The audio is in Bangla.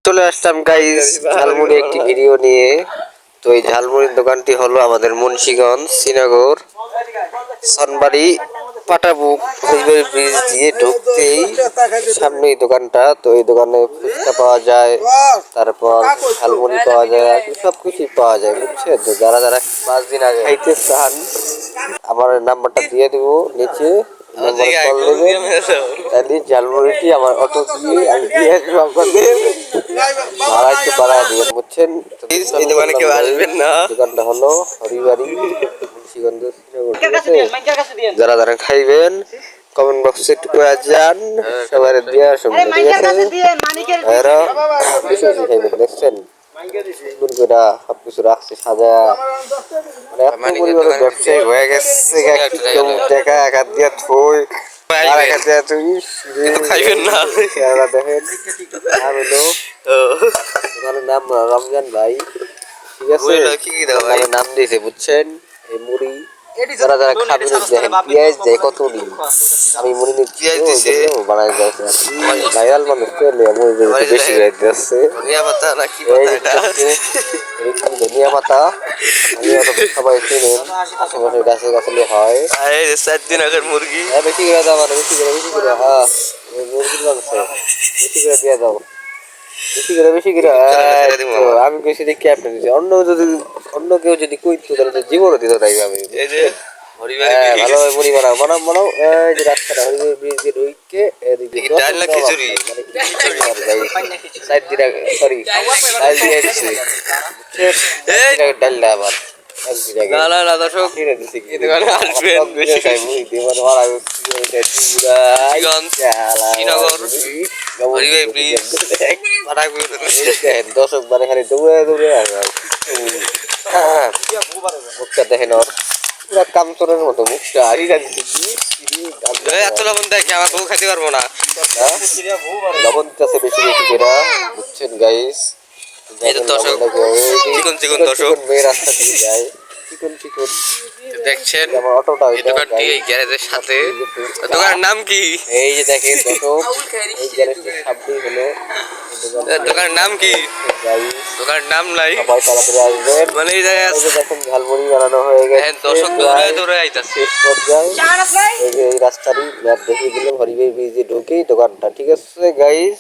চলে আসলাম গাইস ঝালমুড়ি একটি ভিডিও নিয়ে। তো এই ঝালমুড়ির দোকানটি হলো আমাদের মুন্সিগঞ্জ শ্রীনগর সনবাড়ি পাটাবুক হবিগঞ্জ ব্রিজ দিয়ে ঢুকতেই সামনে এই দোকানটা। তো এই দোকানে ফুচকা পাওয়া যায়, তারপর ঝালমুড়ি পাওয়া যায়, আর সবকিছুই পাওয়া যায়, বুঝছেন? তো যারা যারা 5 দিন আগে খাইতে চান আমার নাম্বারটা দিয়ে দেবো নিচে, নাম্বার কল দেবেন, তাহলে ঝালমুড়িটি আমার অটো দিয়ে আমি দিয়ে আসবো আপনাদের। ভাড়া একটু বাড়ায় দিবেন, বুঝছেন? এই দোকানে কেউ আসবেন না। দোকানটা হলো হরিবাড়ি মুন্সিগঞ্জ শ্রীনগর, ঠিক আছে? যারা যারা খাইবেন কমেন্ট বক্সে একটু করে যান, সবাই দিয়ে আসুন, ঠিক আছে? এরা বেশি বেশি খাইবেন, দেখছেন সুন্দর করে সবকিছু রাখছে সাজা, মানে এত পরিমাণে ব্যবসায়ী হয়ে গেছে। কেউ টাকা এক হাত দিয়ে থই আর এক হাত দিয়ে তুই খাইবেন না। দেখেন নাম হলো দোকানের নাম রমজান ভাই, ঠিক আছে? নাম দিয়েছে, বুঝছেন? এই মুড়ি যারা যারা খাবেন দেখেন পেঁয়াজ দেয় কত দিন, আমি মুড়ি নিচ্ছি বানাই যাচ্ছে ভাইরাল মানুষ পেলে বেশি যাচ্ছে ধনিয়া পাতা। সবাই চিনেন, আশেপাশে গাছে গাছালি হয়। 4 দিন আগের মুরগি বেশি করে দাও, মানে বেশি করে বেশি করে। হ্যাঁ মুরগির মাংস বেশি করে দিয়ে দাও, বেশি করে বেশি করে। আমি বেশি দেখি আপনি দিচ্ছি, অন্য কেউ যদি কইতো তাহলে জীবনও দিত তাই। আমি ভালোভাবে মুড়ি বানাও বানাও বানাও। এই যে রাস্তাটা হরিবাড়ি ব্রিজ দিয়ে ঢুকে এদিকে খিচুড়ি সাইড দিয়ে, সরি ডাল দিয়ে দিচ্ছে, ডালটা আবার দর্শক মানে খালি দৌড়ে দৌড়ে মুখটা দেখেন ওর পুরা কামচোরের মতো মুখটা। এত লবণ দেখে আমার বউ খাইতে পারবো না, লবণ দিতেছে বেশি বেশি করে, বুঝছেন গাইস? মেয়ে রাস্তা দিয়ে যায় চিকন চিকন, দেখছেন অটোটা গ্যারেজের সাথে। দোকানের নাম কি? এই যে দেখেন দর্শক, এই গ্যারেজের সামনেই হলো দোকানের নাম কি? দোকানের নাম নাই, সবাই তাড়াতাড়ি আসবেন। মানে এই জায়গায় দেখেন ঝালমুড়ি বানানো হয়ে গেছে, দর্শক দৌড়ায় দৌড়ায় আইতাছে শেষ পর্যায়ে। এই যে এই রাস্তারই ম্যাপ দেখিয়ে দিলাম, হরিবাড়ি ব্রিজে ঢুকেই দোকানটা, ঠিক আছে গাইস?